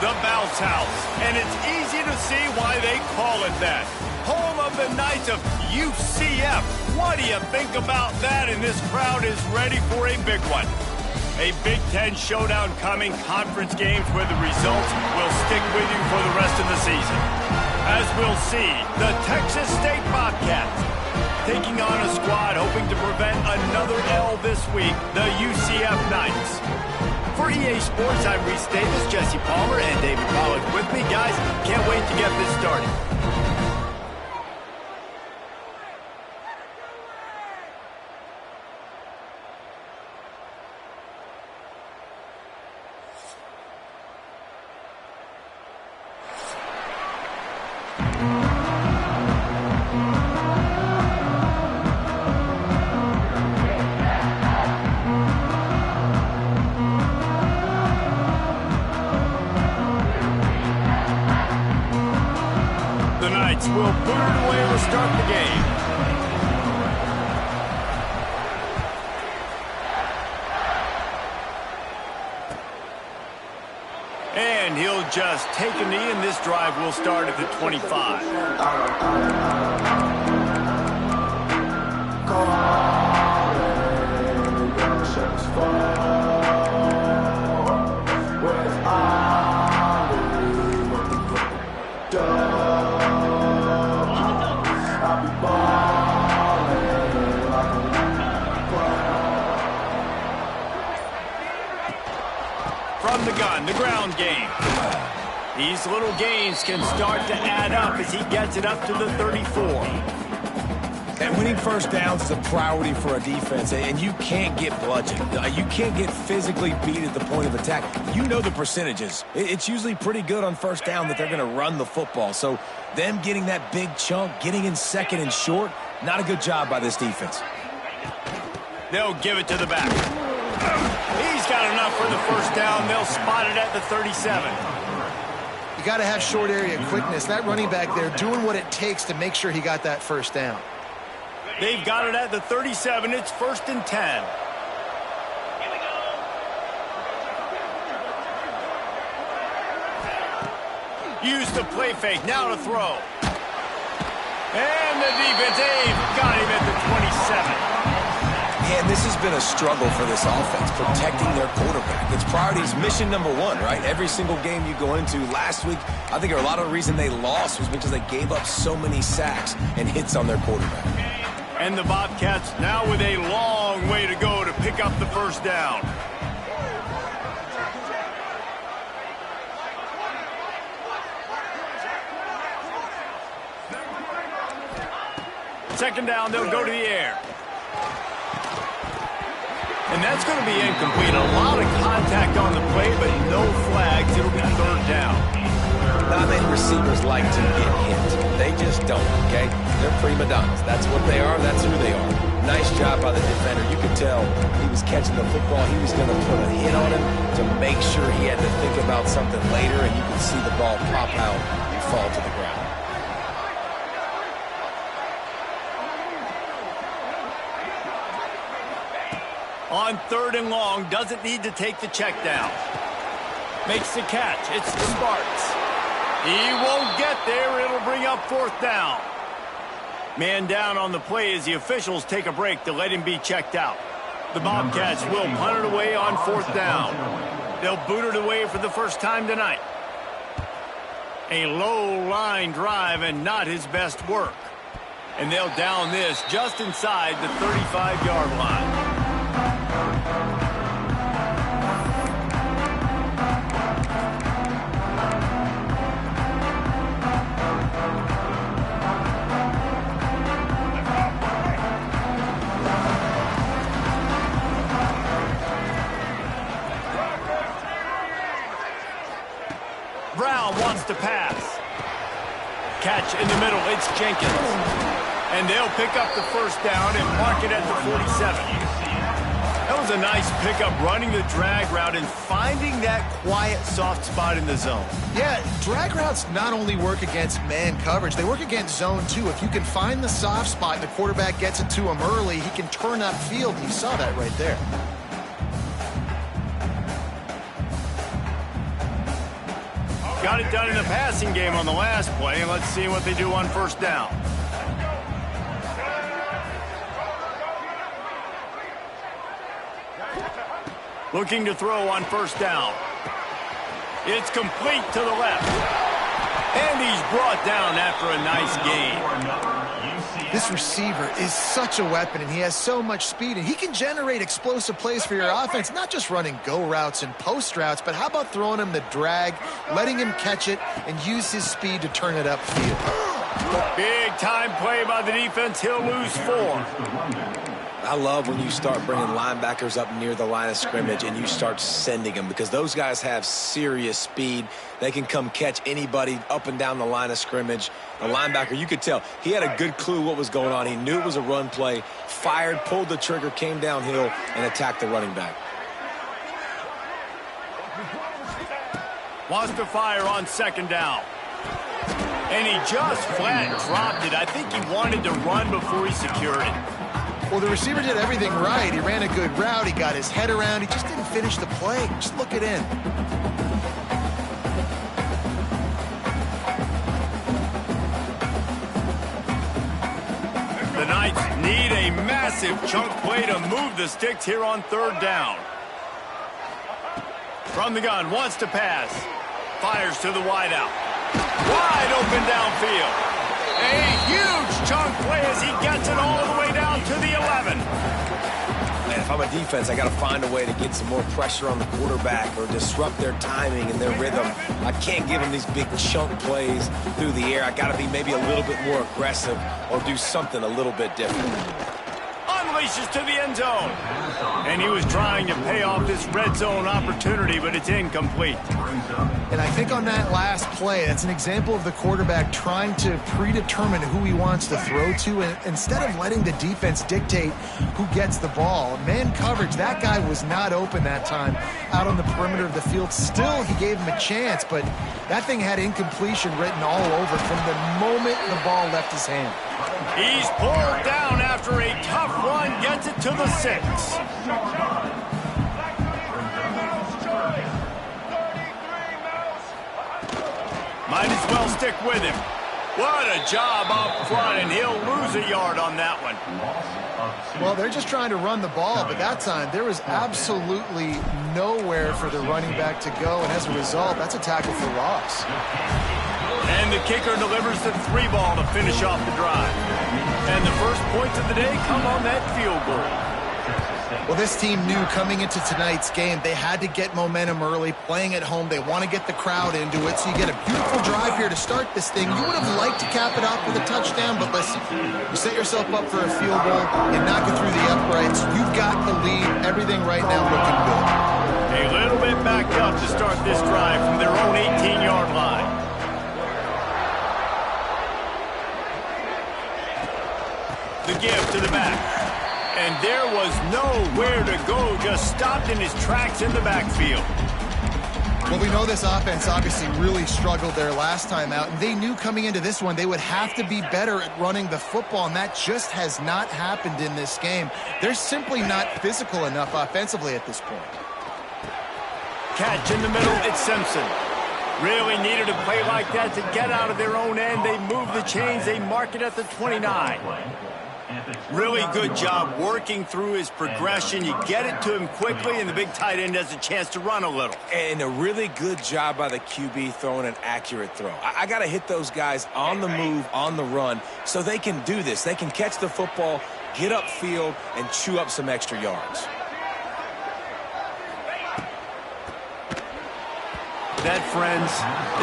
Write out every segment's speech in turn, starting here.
the Bounce House, and it's easy to see why they call it that. Home of the Knights of UCF. What do you think about that? And this crowd is ready for a big one. A Big Ten showdown coming, conference games where the results will stick with you for the rest of the season. As we'll see, the Texas State Bobcats taking on a squad hoping to prevent another L this week, the UCF Knights. For EA Sports, I'm Reese Davis, Jesse Palmer, and David Pollack with me. Guys, can't wait to get this started. Will put it away to start the game. And he'll just take a knee, and this drive will start at the 25. From the gun, the ground game. These little gains can start to add up as he gets it up to the 34. And winning first downs is a priority for a defense, and you can't get bludgeoned. You can't get physically beat at the point of attack. You know the percentages. It's usually pretty good on first down that they're going to run the football. So them getting that big chunk, getting in second and short, not a good job by this defense. They'll give it to the back. He's got enough for the first down. They'll spot it at the 37. You got to have short area quickness. That running back there doing what it takes to make sure he got that first down. They've got it at the 37. It's 1st and 10. Use the play fake. Now to throw. And the defense, they've got him at the 27. Yeah, and this has been a struggle for this offense, protecting their quarterback. It's priorities mission number one, right? Every single game you go into. Last week, I think a lot of the reason they lost was because they gave up so many sacks and hits on their quarterback. And the Bobcats now with a long way to go to pick up the first down. Second down, they'll go to the air. And that's going to be incomplete. A lot of contact on the play, but no flags. It'll be third down. Not many receivers like to get hit. They just don't, okay? They're prima donnas. That's what they are. That's who they are. Nice job by the defender. You could tell he was catching the football. He was going to put a hit on him to make sure he had to think about something later, and you could see the ball pop out and fall to the ground. On 3rd and long, doesn't need to take the check down. Makes the catch. It's the Sparks. He won't get there. It'll bring up 4th down. Man down on the play as the officials take a break to let him be checked out. The Bobcats will punt it away on 4th down. They'll boot it away for the first time tonight. A low line drive and not his best work. And they'll down this just inside the 35-yard line. Brown wants to pass. Catch in the middle. It's Jenkins. And they'll pick up the first down and mark it at the 47. That was a nice pickup, running the drag route and finding that quiet, soft spot in the zone. Yeah, drag routes not only work against man coverage, they work against zone too. If you can find the soft spot and the quarterback gets it to him early, he can turn upfield. You saw that right there. got it done in the passing game on the last play, and let's see what they do on first down. Looking to throw on first down. It's complete to the left. And he's brought down after a nice gain. This receiver is such a weapon, and he has so much speed, and he can generate explosive plays for your offense, not just running go routes and post routes, but how about throwing him the drag, letting him catch it, and use his speed to turn it upfield. Big time play by the defense. He'll lose 4. I love when you start bringing linebackers up near the line of scrimmage and you start sending them, because those guys have serious speed. They can come catch anybody up and down the line of scrimmage. The linebacker, you could tell, he had a good clue what was going on. He knew it was a run play, fired, pulled the trigger, came downhill, and attacked the running back. Wants to fire on second down. And he just flat dropped it. I think he wanted to run before he secured it. Well, the receiver did everything right. He ran a good route. He got his head around. He just didn't finish the play. Just look it in. The Knights need a massive chunk play to move the sticks here on third down. From the gun, wants to pass. Fires to the wideout. Wide open downfield. A huge chunk play as he gets it all the way down to the 11. Man, if I'm a defense, I got to find a way to get some more pressure on the quarterback or disrupt their timing and their rhythm. I can't give them these big chunk plays through the air. I got to be maybe a little bit more aggressive or do something a little bit different. Unleashes to the end zone. And he was trying to pay off this red zone opportunity, but it's incomplete. And I think on that last play, that's an example of the quarterback trying to predetermine who he wants to throw to, and instead of letting the defense dictate who gets the ball. Man coverage, that guy was not open that time out on the perimeter of the field. Still, he gave him a chance, but that thing had incompletion written all over from the moment the ball left his hand. He's pulled down after a tough run, gets it to the 6. Might as well stick with him. What a job up front, and he'll lose a yard on that one. Well, they're just trying to run the ball, but that time there was absolutely nowhere for the running back to go, and as a result, that's a tackle for loss. And the kicker delivers the 3 ball to finish off the drive. And the first points of the day come on that field goal. Well, this team knew coming into tonight's game they had to get momentum early, playing at home. They want to get the crowd into it, so you get a beautiful drive here to start this thing. You would have liked to cap it off with a touchdown, but listen, you set yourself up for a field goal and knock it through the uprights. You've got the lead. Everything right now looking good. A little bit backed up to start this drive from their own 18-yard line. The give to the back. And there was nowhere to go, just stopped in his tracks in the backfield. Well, we know this offense obviously really struggled there last time out, and they knew coming into this one they would have to be better at running the football, and that just has not happened in this game. They're simply not physical enough offensively at this point. Catch in the middle, it's Simpson. Really needed a play like that to get out of their own end. They move the chains, they mark it at the 29. Really good job working through his progression. You get it to him quickly, and the big tight end has a chance to run a little. And a really good job by the QB throwing an accurate throw. I got to hit those guys on the move, on the run, so they can do this. They can catch the football, get upfield, and chew up some extra yards. That, friends,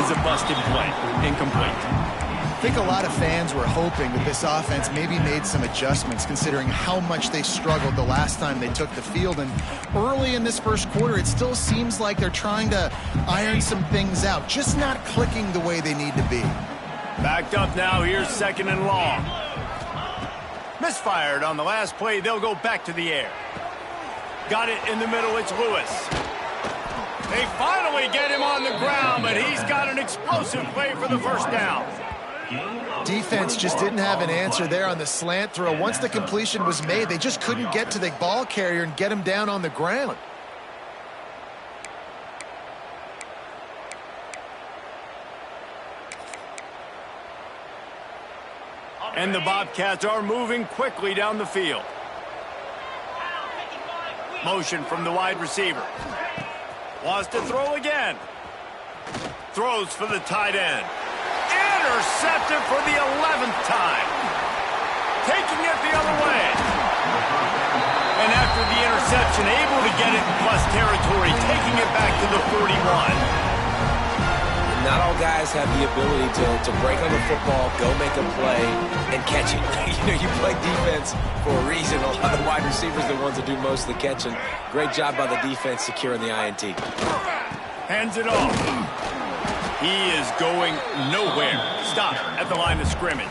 is a busted play. Incomplete. I think a lot of fans were hoping that this offense maybe made some adjustments considering how much they struggled the last time they took the field. And early in this first quarter, it still seems like they're trying to iron some things out, just not clicking the way they need to be. Backed up now, here's second and long. Misfired on the last play, they'll go back to the air. Got it in the middle, it's Lewis. They finally get him on the ground, but he's got an explosive play for the first down. Defense just didn't have an answer there on the slant throw. Once the completion was made, they just couldn't get to the ball carrier and get him down on the ground. And the Bobcats are moving quickly down the field. Motion from the wide receiver. Wants to throw again. Throws for the tight end. Intercepted for the 11th time. Taking it the other way. And after the interception, able to get it in plus territory, taking it back to the 41. Not all guys have the ability to break on the football, go make a play, and catch it. You play defense for a reason. A lot of wide receivers are the ones that do most of the catching. Great job by the defense securing the INT. Hands it off. He is going nowhere. Stop at the line of scrimmage.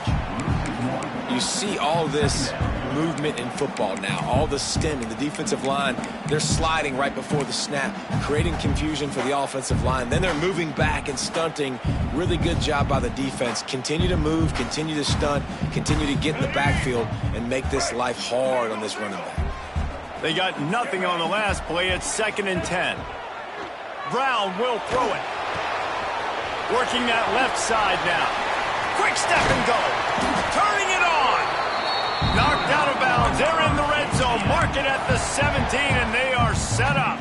You see all this movement in football now. All the stemming, the defensive line, they're sliding right before the snap, creating confusion for the offensive line. Then they're moving back and stunting. Really good job by the defense. Continue to move, continue to stunt, continue to get in the backfield and make this life hard on this running back. They got nothing on the last play. It's 2nd and 10. Brown will throw it. Working that left side now. Quick step and go. Turning it on. Knocked out of bounds. They're in the red zone. Mark it at the 17, and they are set up.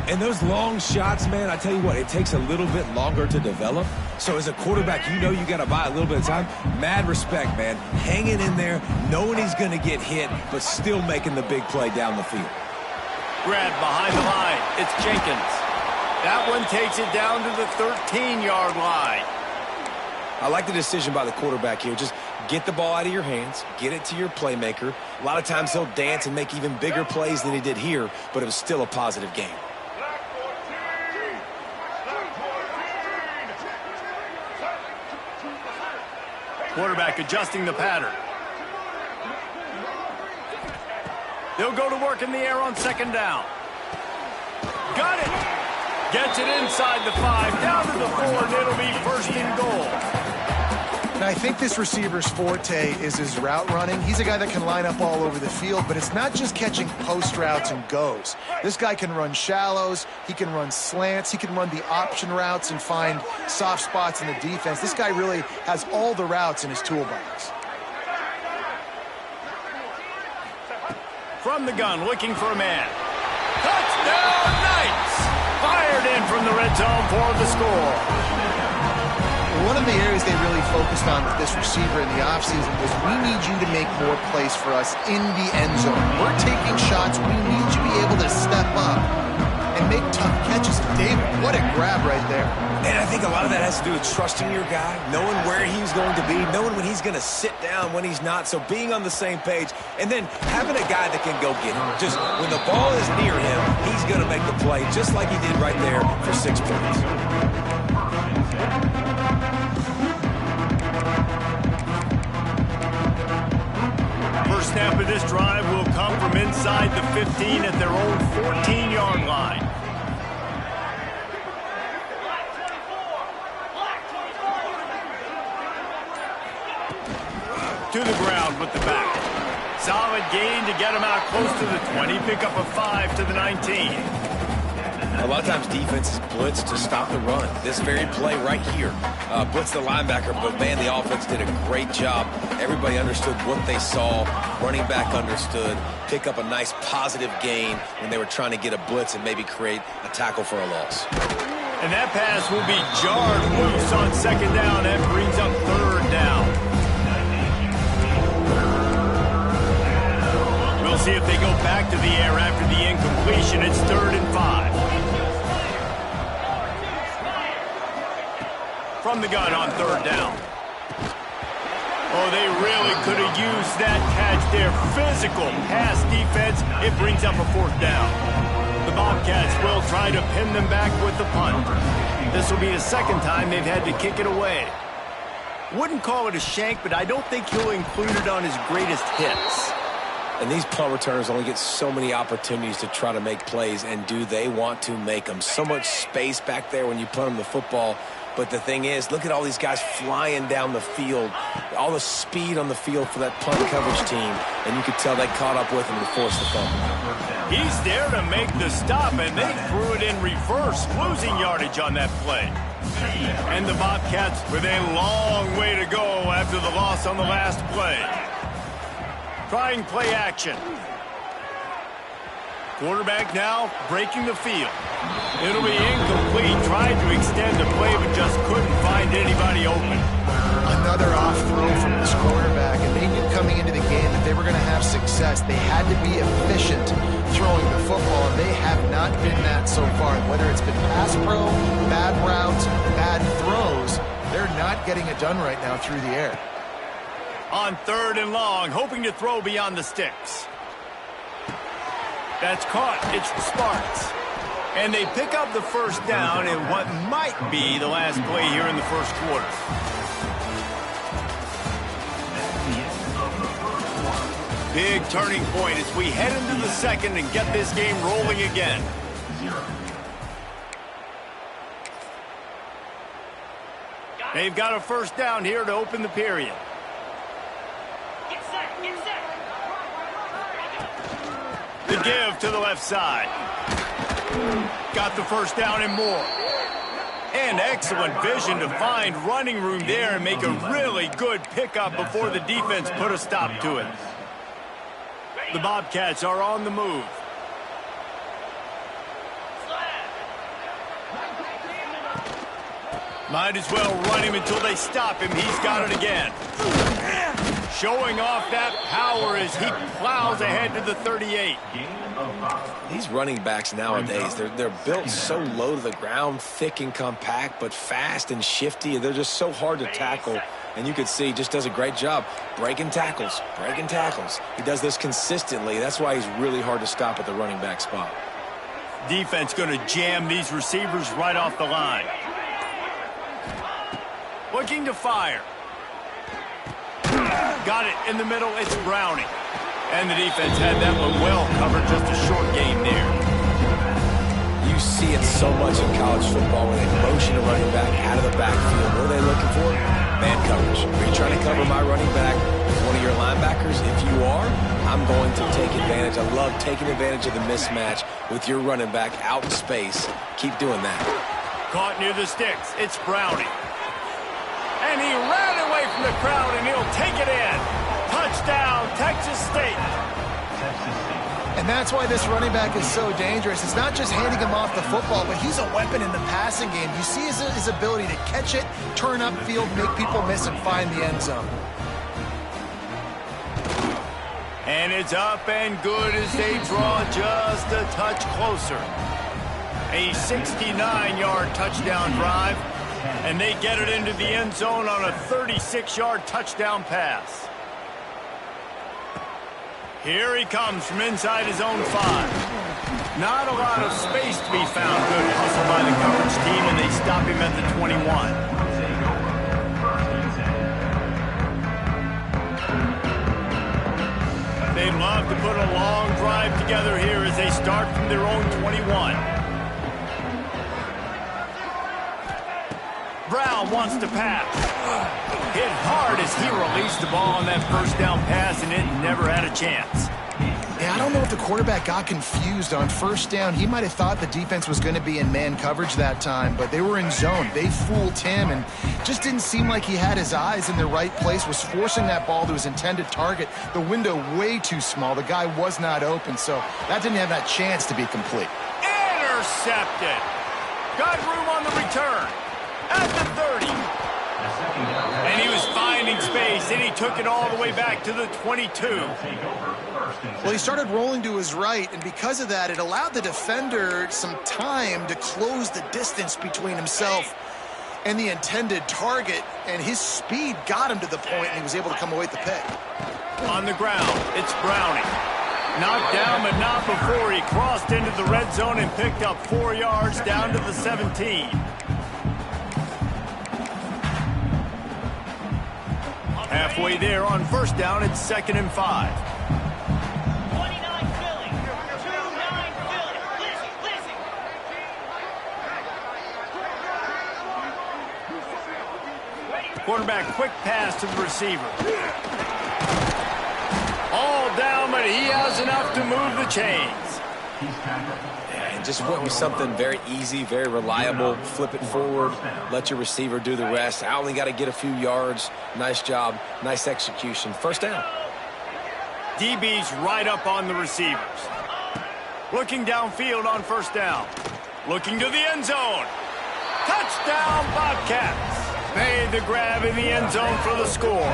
And those long shots, man, I tell you what, it takes a little bit longer to develop. So as a quarterback, you know you got to buy a little bit of time. Mad respect, man. Hanging in there, knowing he's going to get hit, but still making the big play down the field. Grab behind the line. It's Jenkins. That one takes it down to the 13-yard line. I like the decision by the quarterback here. Just get the ball out of your hands, get it to your playmaker. A lot of times he'll dance and make even bigger plays than he did here, but it was still a positive game. Quarterback adjusting the pattern. They'll go to work in the air on 2nd down. Got it. Gets it inside the 5, down to the 4, and it'll be 1st and goal. Now, I think this receiver's forte is his route running. He's a guy that can line up all over the field, but it's not just catching post routes and goes. This guy can run shallows, he can run slants, he can run the option routes and find soft spots in the defense. This guy really has all the routes in his toolbox. From the gun, looking for a man. Touchdown, Knights! Fired in from the red zone for the score. One of the areas they really focused on with this receiver in the offseason was we need you to make more plays for us in the end zone. We're taking shots. We need you to be able to step up and make tough catches. David, what a grab right there. And I think a lot of that has to do with trusting your guy, knowing where he's going to be, knowing when he's going to sit down, when he's not. So being on the same page, and then having a guy that can go get him. Just when the ball is near him, he's going to make the play, just like he did right there for 6 points. First snap of this drive will come from inside the 15 at their own 14-yard line. To the ground with the back. Solid gain to get him out close to the 20. Pick up a 5 to the 19. A lot of times defenses blitz to stop the run. This very play right here, blitz the linebacker, but man, the offense did a great job. Everybody understood what they saw. Running back understood. Pick up a nice positive gain when they were trying to get a blitz and maybe create a tackle for a loss. And that pass will be jarred loose on 2nd down. That brings up 3rd down. We'll see if they go back to the air after the incompletion. It's 3rd and 5. From the gun on 3rd down. Oh, they really could have used that catch there. Physical pass defense. It brings up a 4th down. The Bobcats will try to pin them back with the punt. This will be the 2nd time they've had to kick it away. Wouldn't call it a shank, but I don't think he'll include it on his greatest hits. And these punt returners only get so many opportunities to try to make plays, and do they want to make them? So much space back there when you punt them the football. But the thing is, look at all these guys flying down the field, all the speed on the field for that punt coverage team, and you could tell they caught up with him and forced the fumble. He's there to make the stop, and they threw it in reverse, losing yardage on that play. And the Bobcats with a long way to go after the loss on the last play. Trying play action. Quarterback now breaking the field. It'll be incomplete. Tried to extend the play, but just couldn't find anybody open. Another off throw from this quarterback, and they knew coming into the game that they were going to have success. They had to be efficient throwing the football, and they have not been that so far. Whether it's been pass pro, bad routes, bad throws, they're not getting it done right now through the air. On 3rd and long, hoping to throw beyond the sticks. That's caught. It's the Sparks. And they pick up the first down in what might be the last play here in the first quarter. Big turning point as we head into the second and get this game rolling again. They've got a first down here to open the period. Get set, get set. The give to the left side. Got the first down and more. And excellent vision to find running room there and make a really good pickup before the defense put a stop to it. The Bobcats are on the move. Might as well run him until they stop him. He's got it again. Showing off that power as he plows ahead to the 38. These running backs nowadays, they're built so low to the ground, thick and compact, but fast and shifty. They're just so hard to tackle. And you could see he just does a great job breaking tackles, breaking tackles. He does this consistently. That's why he's really hard to stop at the running back spot. Defense going to jam these receivers right off the line. Looking to fire. Got it in the middle. It's Browning. And the defense had that one well covered. Just a short game there. You see it so much in college football when they motion a running back out of the backfield. What are they looking for? Man coverage. Are you trying to cover my running back with one of your linebackers? If you are, I'm going to take advantage. I love taking advantage of the mismatch with your running back out in space. Keep doing that. Caught near the sticks. It's Browning. And he ran away from the crowd, and he'll take it in. Touchdown, Texas State. And that's why this running back is so dangerous. It's not just handing him off the football, but he's a weapon in the passing game. You see his ability to catch it, turn upfield, make people miss, and find the end zone. And it's up and good as they draw just a touch closer. A 69-yard touchdown drive. And they get it into the end zone on a 36-yard touchdown pass. Here he comes from inside his own 5. Not a lot of space to be found. Good hustle by the coverage team, and they stop him at the 21. They'd love to put a long drive together here as they start from their own 21. Brown wants to pass. Hit hard as he released the ball on that first down pass, and it never had a chance. Yeah, I don't know if the quarterback got confused on first down. He might have thought the defense was going to be in man coverage that time, but they were in zone. They fooled him and just didn't seem like he had his eyes in the right place, was forcing that ball to his intended target. The window way too small. The guy was not open, so that didn't have that chance to be complete. Intercepted. Got room on the return. At the 30. And he was finding space, and he took it all the way back to the 22. Well, he started rolling to his right, and because of that, it allowed the defender some time to close the distance between himself and the intended target, and his speed got him to the point, and he was able to come away with the pick. On the ground, it's Browning. Knocked down, but not before he crossed into the red zone and picked up 4 yards down to the 17. Halfway there on first down, it's 2nd and 5. 29 Philly. 29 Philly. Listen. Quarterback quick pass to the receiver. All down, but he has enough to move the chains. Yeah, and just went with something very easy, very reliable. Flip it forward, let your receiver do the rest. I only got to get a few yards. Nice job, nice execution. First down. DB's right up on the receivers. Looking downfield on first down. Looking to the end zone. Touchdown, Bobcats. Made the grab in the end zone for the score.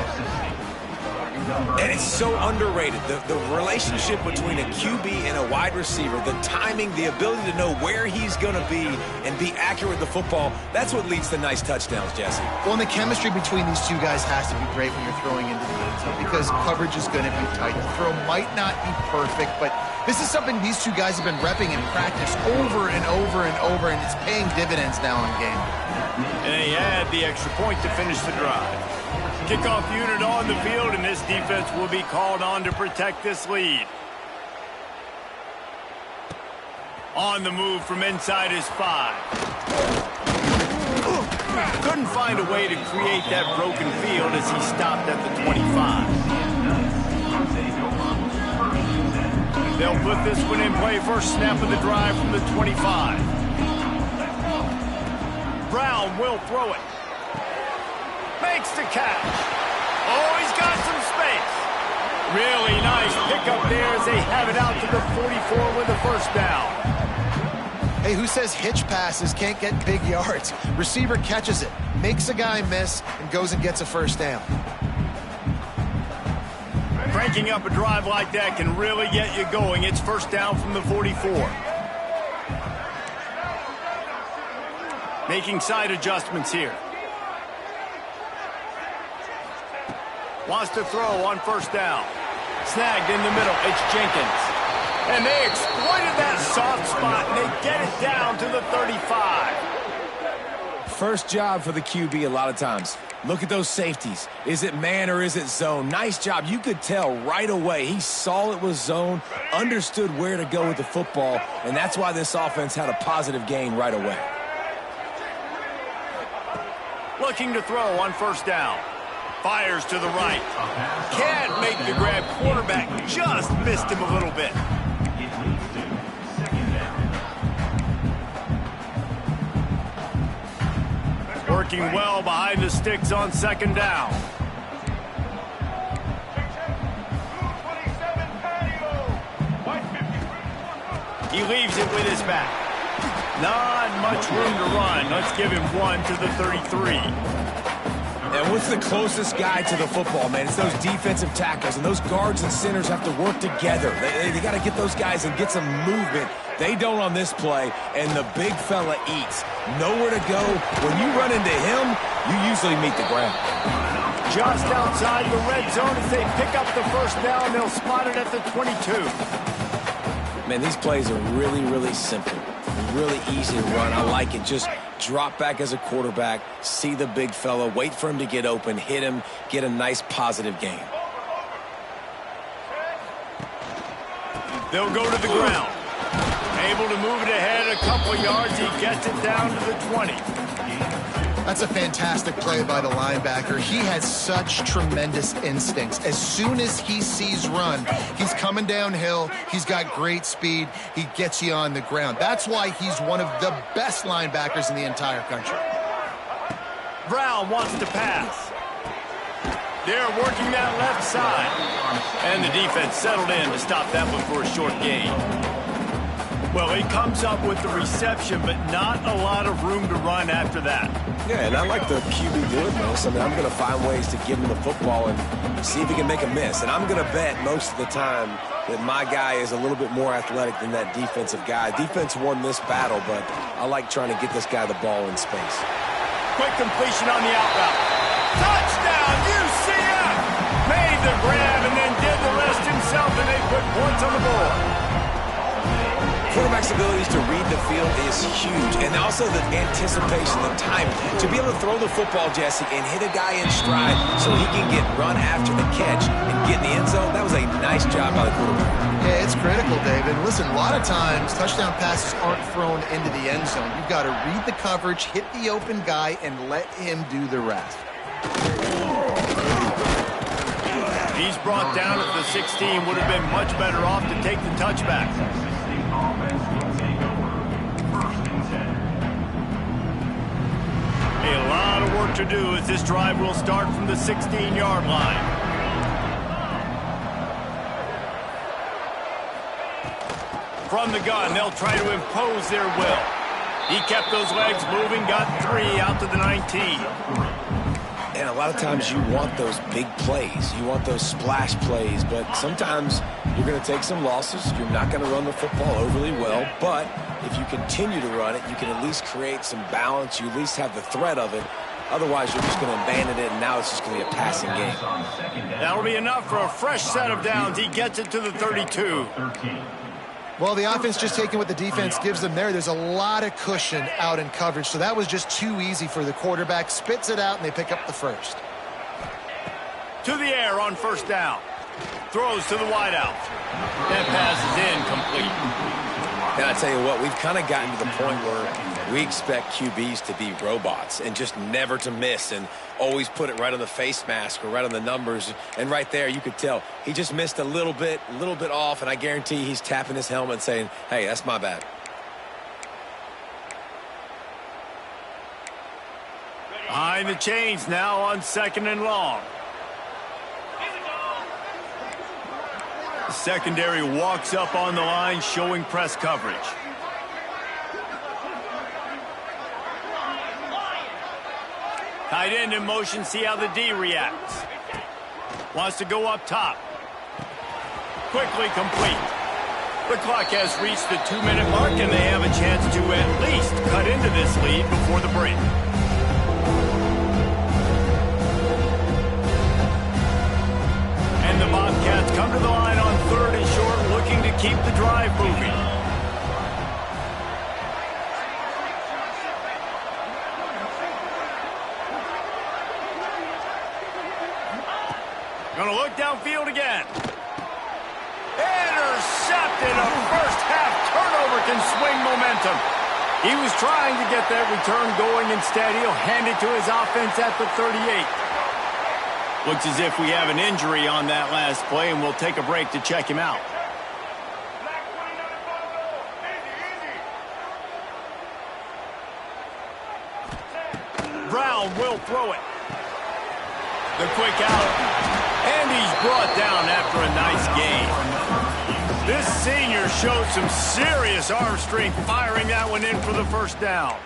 And it's so underrated. The relationship between a QB and a wide receiver, the timing, the ability to know where he's going to be and be accurate with the football, that's what leads to nice touchdowns, Jesse. Well, and the chemistry between these two guys has to be great when you're throwing into the end zone because coverage is going to be tight. The throw might not be perfect, but this is something these two guys have been repping in practice over and over and over, and it's paying dividends now in game. And they add the extra point to finish the drive. Kickoff unit on the field, and this defense will be called on to protect this lead. On the move from inside his 5. Couldn't find a way to create that broken field as he stopped at the 25. They'll put this one in play first snap of the drive from the 25. Brown will throw it. Makes the catch. Oh, he's got some space. Really nice pickup there as they have it out to the 44 with the first down. Hey, who says hitch passes can't get big yards? Receiver catches it, makes a guy miss, and goes and gets a first down. Cranking up a drive like that can really get you going. It's first down from the 44. Making side adjustments here. Wants to throw on first down. Snagged in the middle. It's Jenkins. And they exploited that soft spot, and they get it down to the 35. First job for the QB a lot of times. Look at those safeties. Is it man or is it zone? Nice job. You could tell right away. He saw it was zone, understood where to go with the football, and that's why this offense had a positive gain right away. Looking to throw on first down. Fires to the right. Can't make the grab. Quarterback just missed him a little bit. Working well behind the sticks on second down. He leaves it with his back. Not much room to run. Let's give him one to the 33. And what's the closest guy to the football, man? It's those defensive tackles, and those guards and centers have to work together. They got to get those guys and get some movement. They don't on this play, and the big fella eats. Nowhere to go. When you run into him, you usually meet the ground. Just outside the red zone as they pick up the first down. They'll spot it at the 22. Man, these plays are really, really simple. Really easy to run. I like it. Just drop back as a quarterback, see the big fella, wait for him to get open, hit him, get a nice positive gain. They'll go to the ground. Able to move it ahead a couple yards. He gets it down to the 20. That's a fantastic play by the linebacker. He has such tremendous instincts. As soon as he sees run, he's coming downhill. He's got great speed. He gets you on the ground. That's why he's one of the best linebackers in the entire country. Brown wants to pass. They're working that left side. And the defense settled in to stop that one for a short gain. Well, he comes up with the reception, but not a lot of room to run after that. Yeah, and I like the QB doing this. I mean, I'm going to find ways to give him the football and see if he can make a miss. And I'm going to bet most of the time that my guy is a little bit more athletic than that defensive guy. Defense won this battle, but I like trying to get this guy the ball in space. Quick completion on the out route. Touchdown, UCF! Made the grab and then did the rest himself, and they put points on the board. Quarterback's abilities to read the field is huge, and also the anticipation, the timing. To be able to throw the football, Jesse, and hit a guy in stride so he can get run after the catch and get in the end zone, that was a nice job by the quarterback. Yeah, it's critical, David. Listen, a lot of times touchdown passes aren't thrown into the end zone. You've got to read the coverage, hit the open guy, and let him do the rest. He's brought down at the 16. Would have been much better off to take the touchback. work to do as this drive will start from the 16-yard line. From the gun, they'll try to impose their will. He kept those legs moving, got 3 out to the 19. And a lot of times you want those big plays. You want those splash plays, but sometimes you're going to take some losses. You're not going to run the football overly well, but if you continue to run it, you can at least create some balance. You at least have the threat of it. Otherwise, you're just going to abandon it, and now it's just going to be a passing game. That'll be enough for a fresh set of downs. He gets it to the 32. Well, the offense just taking what the defense gives them there. There's a lot of cushion out in coverage, so that was just too easy for the quarterback. Spits it out, and they pick up the first. To the air on first down. Throws to the wideout. That pass is incomplete. And I tell you what, we've kind of gotten to the point where we expect QBs to be robots and just never to miss and always put it right on the face mask or right on the numbers. And right there, you could tell he just missed a little bit off, and I guarantee he's tapping his helmet saying, hey, that's my bad. Behind the chains now on 2nd and long. The secondary walks up on the line, showing press coverage. Tight end in motion, see how the D reacts. Wants to go up top. Quickly complete. The clock has reached the 2-minute mark, and they have a chance to at least cut into this lead before the break. And the Bobcats come to the line on 3rd and short, looking to keep the drive moving. Gonna look downfield again. Intercepted. A first-half turnover can swing momentum. He was trying to get that return going. Instead, he'll hand it to his offense at the 38. Looks as if we have an injury on that last play, and we'll take a break to check him out. Brown will throw it. The quick out. And he's brought down after a nice gain. This senior showed some serious arm strength firing that one in for the first down.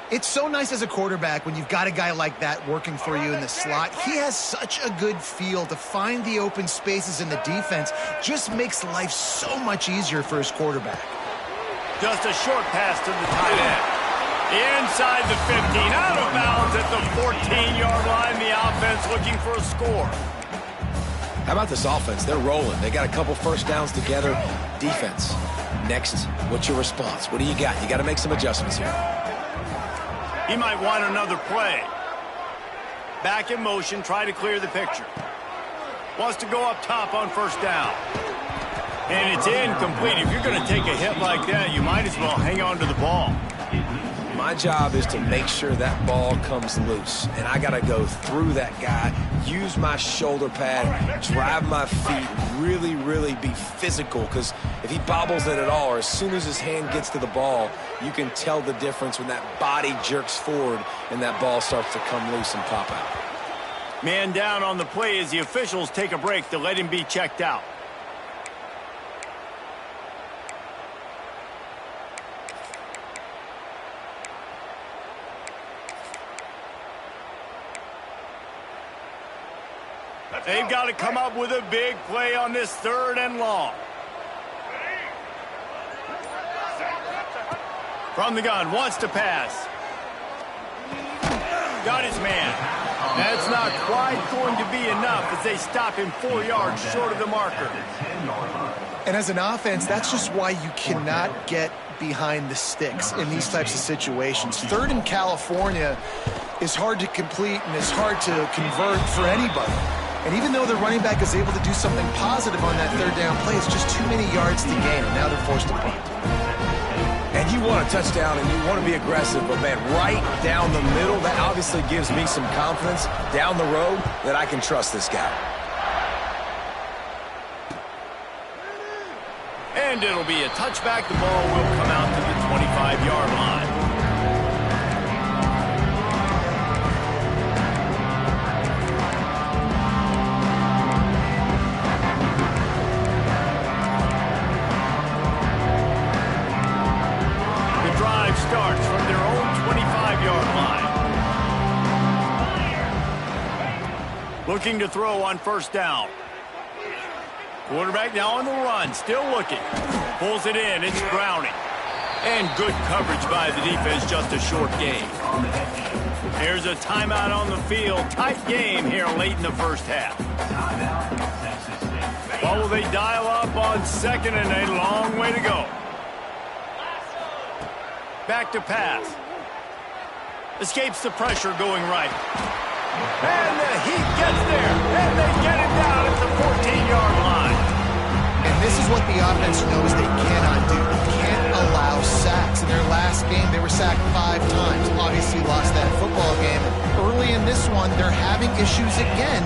It's so nice as a quarterback when you've got a guy like that working for you in the slot. He has such a good feel to find the open spaces in the defense. Just makes life so much easier for his quarterback. Just a short pass to the tight end. Inside the 15, out of bounds at the 14-yard line. The offense looking for a score. How about this offense? They're rolling. They got a couple first downs together. Defense. Next, what's your response? What do you got? You got to make some adjustments here. He might want another play. Back in motion, try to clear the picture. Wants to go up top on first down. And it's incomplete. If you're going to take a hit like that, you might as well hang on to the ball. My job is to make sure that ball comes loose. And I got to go through that guy, use my shoulder pad, drive my feet, really be physical. Because if he bobbles it at all, or as soon as his hand gets to the ball, you can tell the difference when that body jerks forward and that ball starts to come loose and pop out. Man down on the play as the officials take a break to let him be checked out. They've got to come up with a big play on this 3rd and long. From the gun, wants to pass. Got his man. That's not quite going to be enough as they stop him 4 yards short of the marker. And as an offense, that's just why you cannot get behind the sticks in these types of situations. 3rd in California is hard to complete and is hard to convert for anybody. And even though the running back is able to do something positive on that 3rd down play, it's just too many yards to gain, and now they're forced to punt. And you want a touchdown, and you want to be aggressive, but, man, right down the middle, that obviously gives me some confidence down the road that I can trust this guy. And it'll be a touchback. The ball will come out to the 25-yard line. Looking to throw on first down. Quarterback now on the run, still looking. Pulls it in, it's Browning. And good coverage by the defense, just a short gain. Here's a timeout on the field. Tight game here late in the first half. What will they dial up on second and a long way to go? Back to pass. Escapes the pressure going right. And the heat gets there. And they get it down at the 14-yard line. And this is what the offense knows they cannot do. They can't allow sacks. In their last game, they were sacked 5 times. Obviously lost that football game. Early in this one, they're having issues again,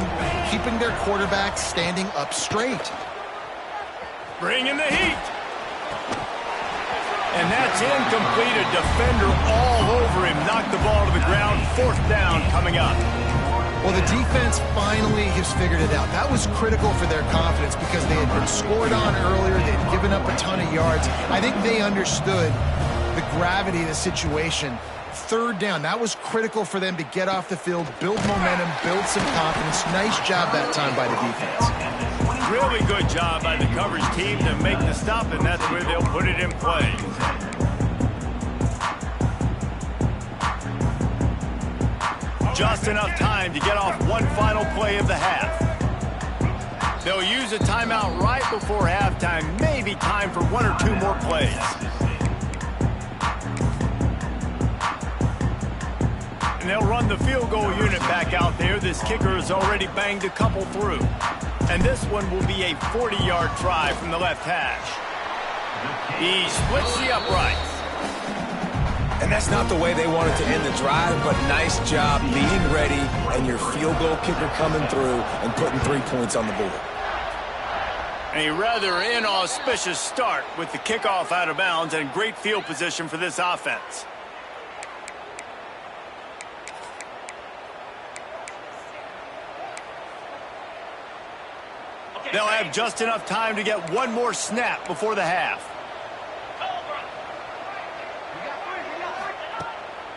keeping their quarterback standing up straight. Bring in the heat. And that's incomplete. A defender all over him. Knocked the ball to the ground. 4th down coming up. Well, the defense finally has figured it out. That was critical for their confidence because they had been scored on earlier. They had given up a ton of yards. I think they understood the gravity of the situation. 3rd down, that was critical for them to get off the field, build momentum, build some confidence. Nice job that time by the defense. Really good job by the coverage team to make the stop, and that's where they'll put it in play. Just enough time to get off one final play of the half. They'll use a timeout right before halftime. Maybe time for 1 or 2 more plays. And they'll run the field goal unit back out there. This kicker has already banged a couple through. And this one will be a 40-yard try from the left hash. He splits the uprights. And that's not the way they wanted to end the drive, but nice job being ready and your field goal kicker coming through and putting 3 points on the board. A rather inauspicious start with the kickoff out of bounds and great field position for this offense. They'll have just enough time to get one more snap before the half.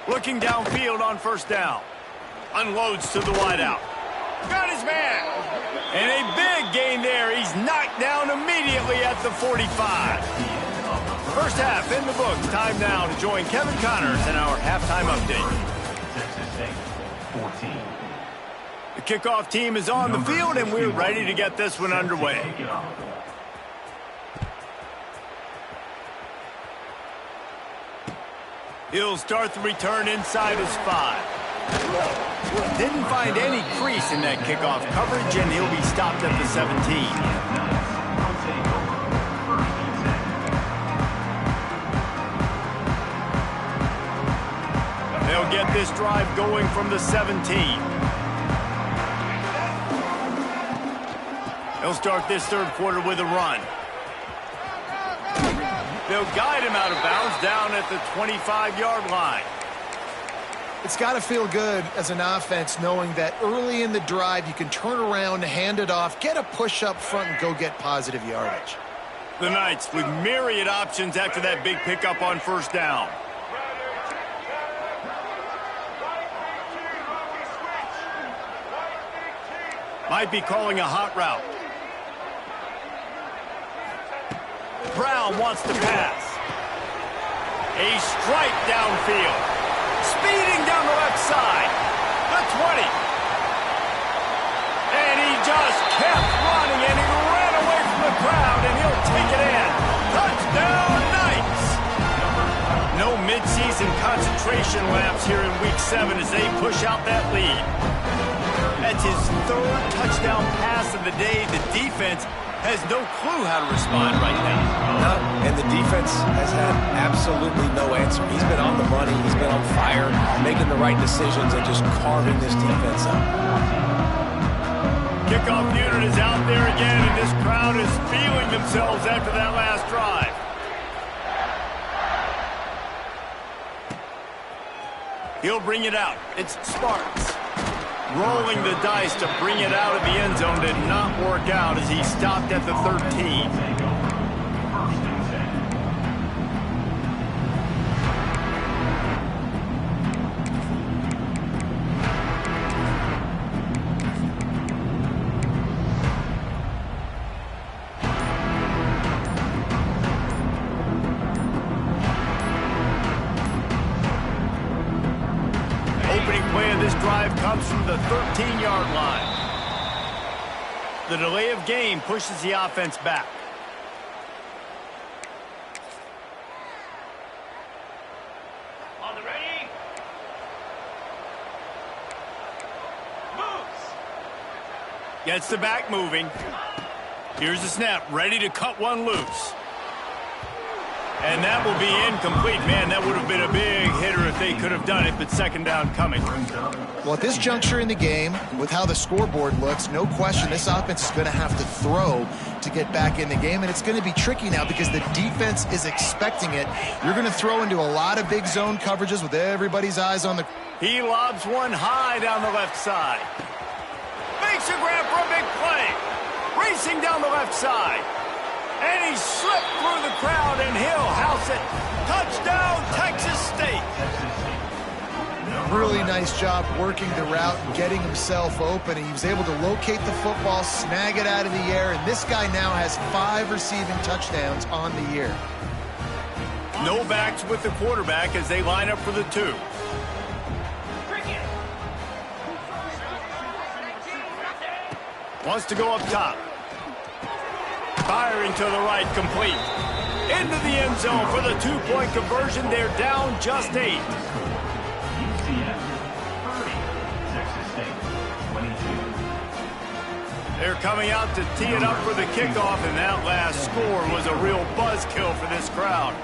Looking downfield on first down. Unloads to the wideout. Got his man. And a big gain there. He's knocked down immediately at the 45. First half in the books. Time now to join Kevin Connors in our halftime update. The kickoff team is on the field, and we're ready to get this one underway. He'll start the return inside his 5. Didn't find any crease in that kickoff coverage, and he'll be stopped at the 17. They'll get this drive going from the 17. They'll start this 3rd quarter with a run. They'll guide him out of bounds down at the 25-yard line. It's got to feel good as an offense knowing that early in the drive you can turn around, hand it off, get a push up front, and go get positive yardage. The Knights with myriad options after that big pickup on first down. Might be calling a hot route. Brown wants to pass. A strike downfield. Speeding down the left side. The 20. And he just kept running, and he ran away from the crowd, and he'll take it in. Touchdown, Knights! No midseason concentration laps here in Week 7 as they push out that lead. That's his 3rd touchdown pass of the day. The defense has no clue how to respond right now. No, and the defense has had absolutely no answer. He's been on the money. He's been on fire, making the right decisions and just carving this defense up. Kickoff unit is out there again, and this crowd is feeling themselves after that last drive. He'll bring it out. It's Sparks. Rolling the dice to bring it out of the end zone did not work out as he stopped at the 13. drive comes from the 13-yard line. The delay of game pushes the offense back. On the ready. Moves. Gets the back moving. Here's the snap, ready to cut one loose. And that will be incomplete. Man, that would have been a big hitter if they could have done it, but second down coming. Well, at this juncture in the game, with how the scoreboard looks, no question this offense is going to have to throw to get back in the game, and it's going to be tricky now because the defense is expecting it. You're going to throw into a lot of big zone coverages with everybody's eyes on the... He lobs one high down the left side. Makes a grab for a big play. Racing down the left side. And he slipped through the crowd, and he'll house it. Touchdown, Texas State. Really nice job working the route and getting himself open. He was able to locate the football, snag it out of the air, and this guy now has 5 receiving touchdowns on the year. No backs with the quarterback as they line up for the 2. Wants to go up top. Firing to the right, complete. Into the end zone for the 2-point conversion. They're down just 8. They're coming out to tee it up for the kickoff, and that last score was a real buzzkill for this crowd.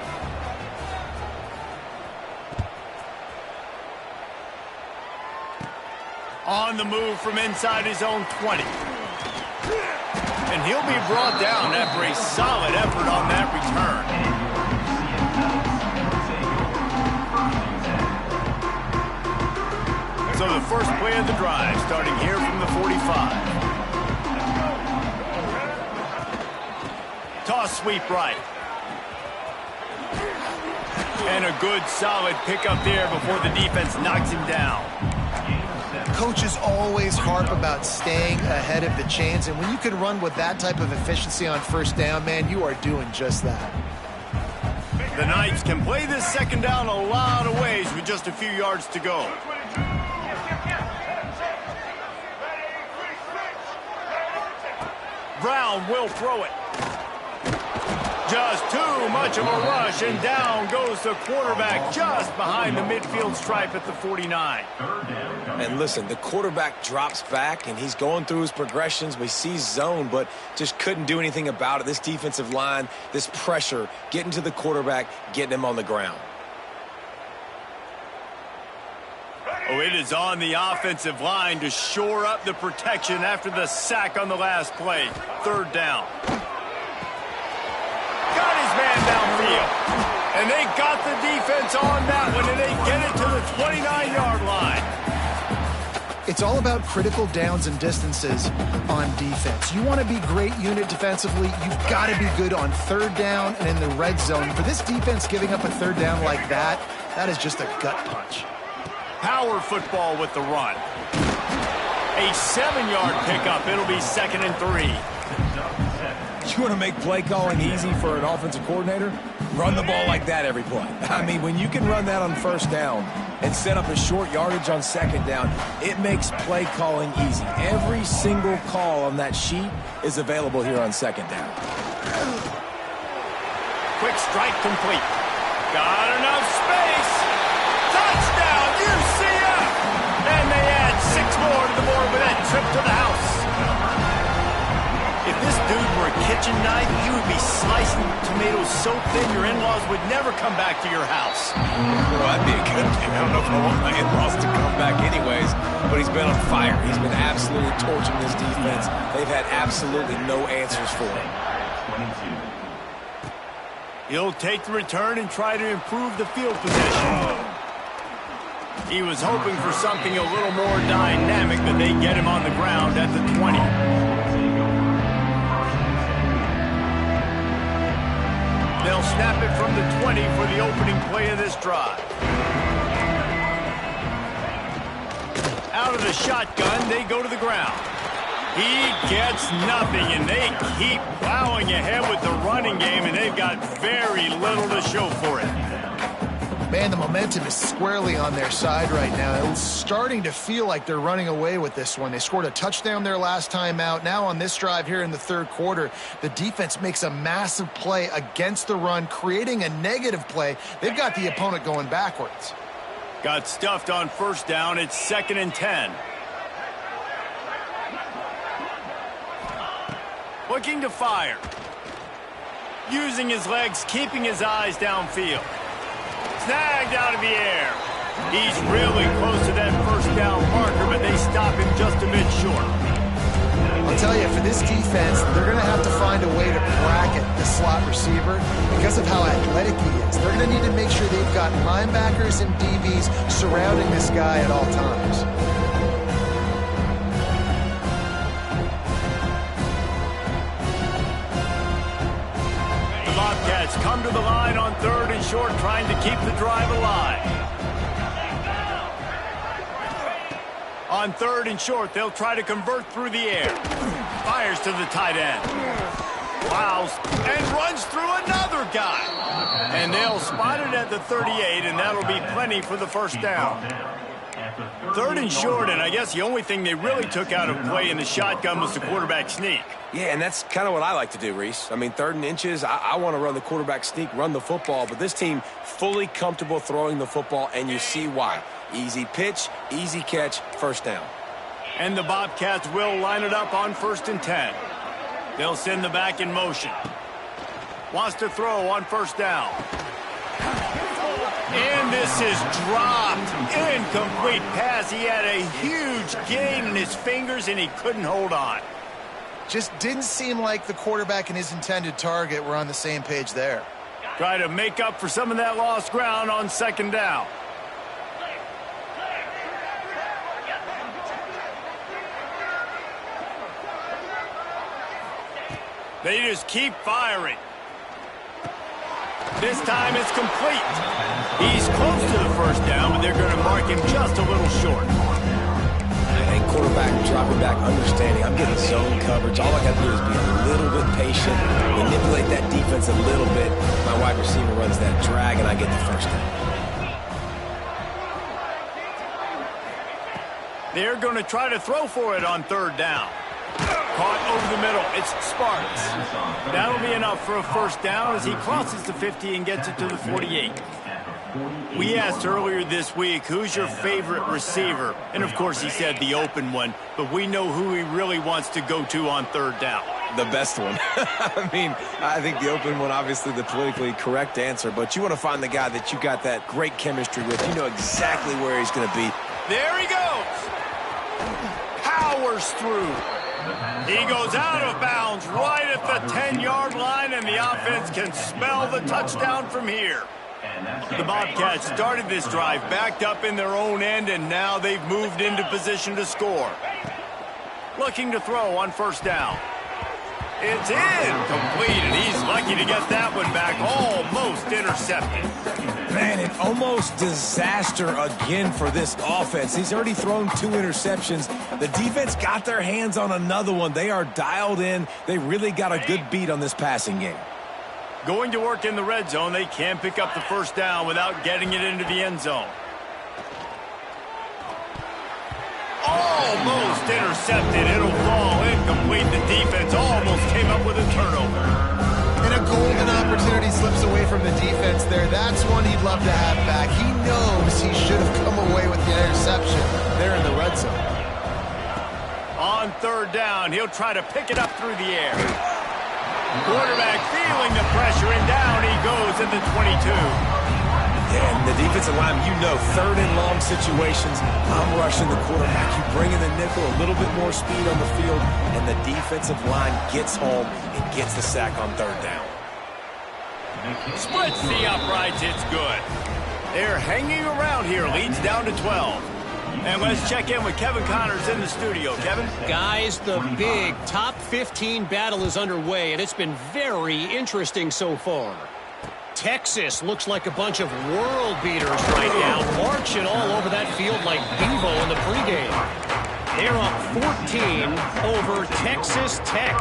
On the move from inside his own 20. And he'll be brought down after a solid effort on that return. So the first play of the drive starting here from the 45. Toss sweep right. And a good solid pickup there before the defense knocks him down. Coaches always harp about staying ahead of the chains, and when you can run with that type of efficiency on first down, man, you are doing just that. The Knights can play this second down a lot of ways with just a few yards to go. Brown will throw it. Just too much of a rush, and down goes the quarterback just behind the midfield stripe at the 49. And listen, the quarterback drops back, and he's going through his progressions. We see zone, but just couldn't do anything about it. This defensive line, this pressure, getting to the quarterback, getting him on the ground. Oh, it is on the offensive line to shore up the protection after the sack on the last play. Third down. Got his man downfield. And they got the defense on that one, and they get it to the 29-yard line. It's all about critical downs and distances on defense. You want to be great unit defensively, you've got to be good on third down and in the red zone. For this defense giving up a third down like that, that is just a gut punch. Power football with the run. A 7-yard pickup. It'll be 2nd and 3. You want to make play calling easy for an offensive coordinator? Run the ball like that every play. I mean, when you can run that on first down and set up a short yardage on second down, it makes play calling easy. Every single call on that sheet is available here on second down. Quick strike complete. Got enough space. Touchdown, UCF! And they add 6 more to the board with that trip to the house. If this dude were a kitchen knife, he would be slicing tomatoes so thin your in-laws would never come back to your house. Well, that'd be a good thing. I don't know if I want my in-laws to come back anyways, but he's been on fire. He's been absolutely torching this defense. They've had absolutely no answers for him. He'll take the return and try to improve the field position. He was hoping for something a little more dynamic, but they get him on the ground at the 20. They'll snap it from the 20 for the opening play of this drive. Out of the shotgun, they go to the ground. He gets nothing, and they keep plowing ahead with the running game, and they've got very little to show for it. Man, the momentum is squarely on their side right now. It's starting to feel like they're running away with this one. They scored a touchdown their last time out. Now on this drive here in the third quarter, the defense makes a massive play against the run, creating a negative play. They've got the opponent going backwards. Got stuffed on first down. It's 2nd and 10. Looking to fire. Using his legs, keeping his eyes downfield. Snagged out of the air. He's really close to that first down marker, but they stop him just a bit short. I'll tell you, for this defense, they're going to have to find a way to bracket the slot receiver because of how athletic he is. They're going to need to make sure they've got linebackers and DBs surrounding this guy at all times. Bobcats come to the line on 3rd and short, trying to keep the drive alive. On 3rd and short, they'll try to convert through the air. Fires to the tight end. Fouls and runs through another guy. And they'll spot it at the 38, and that'll be plenty for the first down. 3rd and short, and I guess the only thing they really took out of play in the shotgun was the quarterback sneak. Yeah, and that's kind of what I like to do, Reese. I mean, 3rd and inches, I want to run the quarterback sneak, run the football, but this team fully comfortable throwing the football, and you see why. Easy pitch, easy catch, first down. And the Bobcats will line it up on 1st and 10. They'll send the back in motion. Wants to throw on first down. And this is dropped. Incomplete pass. He had a huge gain in his fingers, and he couldn't hold on. Just didn't seem like the quarterback and his intended target were on the same page there. Try to make up for some of that lost ground on 2nd down. They just keep firing. This time it's complete. He's close to the first down, but they're going to mark him just a little short. And quarterback dropping back, understanding I'm getting zone coverage. All I got to do is be a little bit patient, manipulate that defense a little bit. My wide receiver runs that drag, and I get the first down. They're going to try to throw for it on 3rd down. Caught over the middle. It's Sparks. That'll be enough for a first down as he crosses the 50 and gets it to the 48. We asked earlier this week, who's your favorite receiver? And, of course, he said the open one, but we know who he really wants to go to on 3rd down. The best one. I mean, I think the open one, obviously the politically correct answer, but you want to find the guy that you got that great chemistry with. You know exactly where he's going to be. There he goes. Powers through. He goes out of bounds right at the 10-yard line, and the offense can smell the touchdown from here. The Bobcats started this drive backed up in their own end, and now they've moved into position to score. Looking to throw on first down. It's incomplete, and he's lucky to get that one back, almost intercepted. Man, an almost disaster again for this offense. He's already thrown 2 interceptions. The defense got their hands on another one. They are dialed in. They really got a good beat on this passing game. Going to work in the red zone. They can't pick up the first down without getting it into the end zone. Almost intercepted. It'll fall incomplete. The defense almost came up with a turnover. And a golden opportunity slips away from the defense there. That's one he'd love to have back. He knows he should have come away with the interception there in the red zone. On 3rd down, he'll try to pick it up through the air. Quarterback feeling the pressure, and down he goes at the 22. And the defensive line, you know, 3rd and long situations, I'm rushing the quarterback. You bring in the nickel, a little bit more speed on the field, and the defensive line gets home and gets the sack on 3rd down. Splits the uprights, it's good. They're hanging around here, leads down to 12. And let's check in with Kevin Connors in the studio. Kevin? Guys, the big top 15 battle is underway, and it's been very interesting so far. Texas looks like a bunch of world beaters right now, marching all over that field like Bevo in the pregame. They're up 14 over Texas Tech.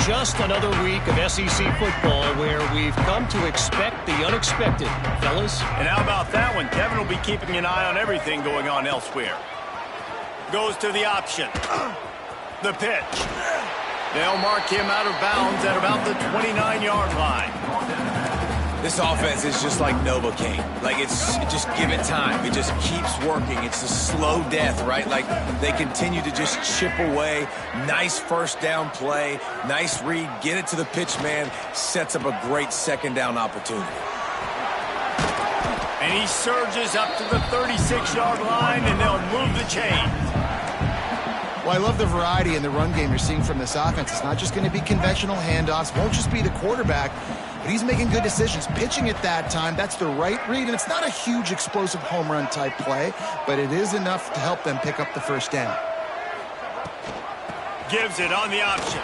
just another week of SEC football where we've come to expect the unexpected, fellas. And how about that one? Kevin will be keeping an eye on everything going on elsewhere. Goes to the option. The pitch. They'll mark him out of bounds at about the 29-yard line. This offense is just like Novocaine. Like, just give it time. It just keeps working. It's a slow death, right? Like, they continue to just chip away. Nice first down play. Nice read. Get it to the pitch man. Sets up a great second down opportunity. And he surges up to the 36-yard line, and they'll move the chains. Well, I love the variety in the run game you're seeing from this offense. It's not just going to be conventional handoffs. Won't just be the quarterback, but he's making good decisions. Pitching at that time, that's the right read, and it's not a huge explosive home run type play, but it is enough to help them pick up the first down. Gives it on the option.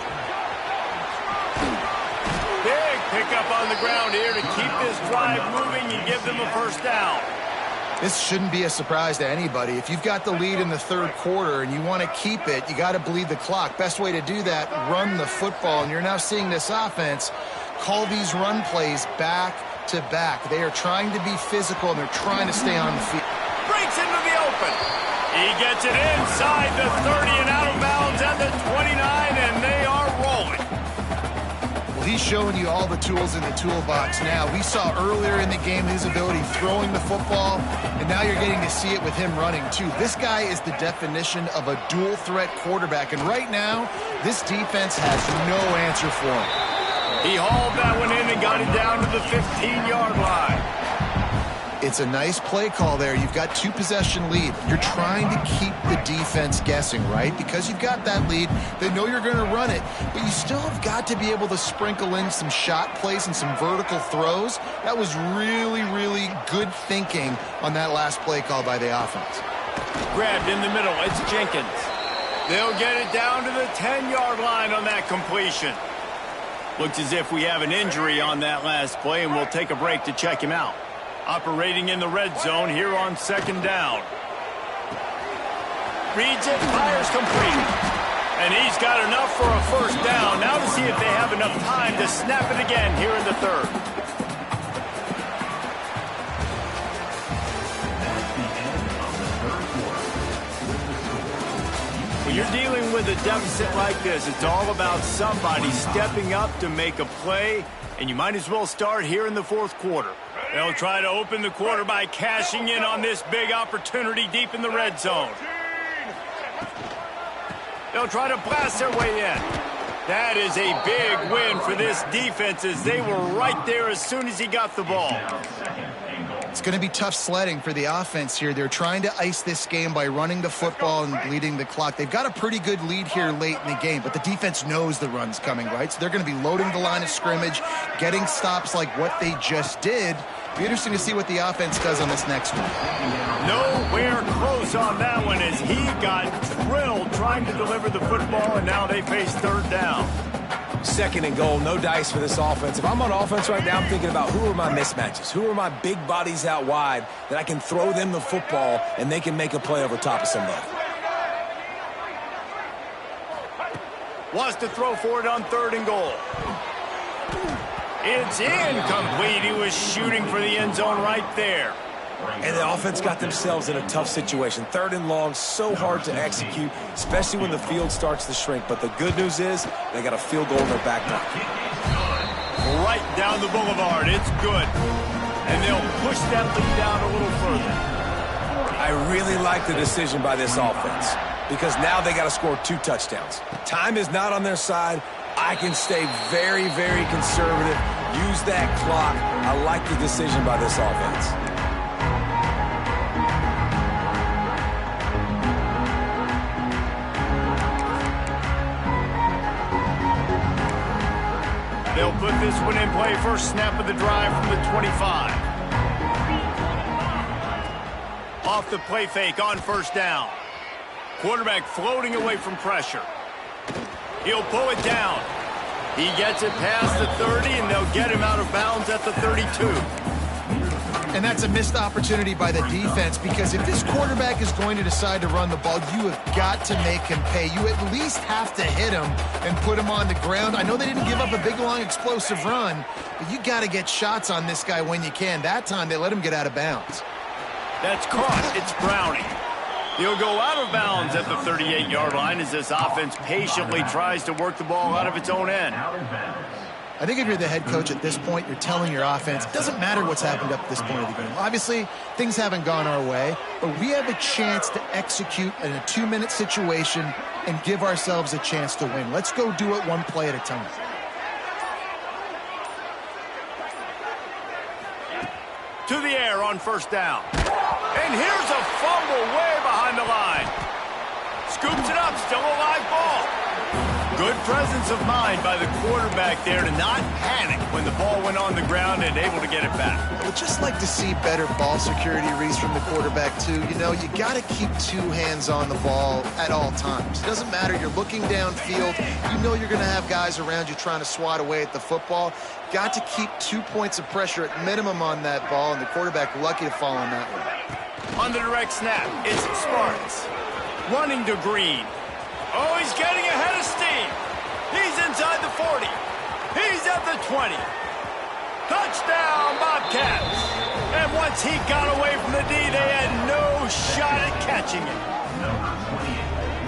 Big pickup on the ground here to keep this drive moving and give them a first down. This shouldn't be a surprise to anybody. If you've got the lead in the third quarter and you want to keep it, you got to bleed the clock. Best way to do that, run the football. And you're now seeing this offense call these run plays back to back. They are trying to be physical, and they're trying to stay on the field. Breaks into the open. He gets it inside the 30 and out of bounds at the 29, and they are rolling. Well, he's showing you all the tools in the toolbox now. We saw earlier in the game his ability throwing the football, and now you're getting to see it with him running too. This guy is the definition of a dual threat quarterback, and right now, this defense has no answer for him. He hauled that one in and got it down to the 15-yard line. It's a nice play call there. You've got two-possession lead. You're trying to keep the defense guessing, right? Because you've got that lead, they know you're going to run it, but you still have got to be able to sprinkle in some shot plays and some vertical throws. That was really, really good thinking on that last play call by the offense. Grabbed in the middle. It's Jenkins. They'll get it down to the 10-yard line on that completion. Looks as if we have an injury on that last play, and we'll take a break to check him out. Operating in the red zone here on second down. Reads it, fires complete. And he's got enough for a first down. Now to see if they have enough time to snap it again here in the third. When you're dealing with a deficit like this, it's all about somebody stepping up to make a play, and you might as well start here in the fourth quarter. They'll try to open the quarter by cashing in on this big opportunity deep in the red zone. They'll try to blast their way in. That is a big win for this defense, as they were right there as soon as he got the ball. It's going to be tough sledding for the offense here. They're trying to ice this game by running the football and bleeding the clock. They've got a pretty good lead here late in the game, but the defense knows the run's coming, right? So they're going to be loading the line of scrimmage, getting stops like what they just did. Be interesting to see what the offense does on this next one. Nowhere close on that one, as he got drilled trying to deliver the football, and now they face third down. Second and goal, no dice for this offense. If I'm on offense right now, I'm thinking about who are my mismatches? Who are my big bodies out wide that I can throw them the football and they can make a play over top of somebody? Wants to throw for it on third and goal. It's incomplete. He was shooting for the end zone right there. And the offense got themselves in a tough situation. Third and long, so hard to execute, especially when the field starts to shrink. But the good news is they got a field goal in their back pocket. Right down the boulevard. It's good. And they'll push that lead down a little further. I really like the decision by this offense because now they got to score 2 touchdowns. Time is not on their side. I can stay very, very conservative. Use that clock. I like the decision by this offense. They'll put this one in play. First snap of the drive from the 25. Off the play fake on first down. Quarterback floating away from pressure. He'll pull it down. He gets it past the 30, and they'll get him out of bounds at the 32. And that's a missed opportunity by the defense, because if this quarterback is going to decide to run the ball, you have got to make him pay. You at least have to hit him and put him on the ground. I know they didn't give up a big, long, explosive run, but you got to get shots on this guy when you can. That time, they let him get out of bounds. That's caught. It's Browning. He'll go out of bounds at the 38-yard line as this offense patiently tries to work the ball out of its own end. I think if you're the head coach at this point, you're telling your offense, it doesn't matter what's happened up to this point of the game. Obviously, things haven't gone our way, but we have a chance to execute in a 2-minute situation and give ourselves a chance to win. Let's go do it one play at a time. To the air on first down. And here's a fumble way behind the line. Scoops it up, still a live ball. Good presence of mind by the quarterback there to not panic when the ball went on the ground and able to get it back. Would just like to see better ball security, Reese, from the quarterback, too. You know, you got to keep 2 hands on the ball at all times. It doesn't matter. You're looking downfield. You know you're going to have guys around you trying to swat away at the football. Got to keep 2 points of pressure at minimum on that ball, and the quarterback lucky to fall on that one. On the direct snap, it's Sparks. Running to Green. Oh, he's getting ahead of steam. He's inside the 40. He's at the 20. Touchdown, Bobcats. And once he got away from the D, they had no shot at catching him.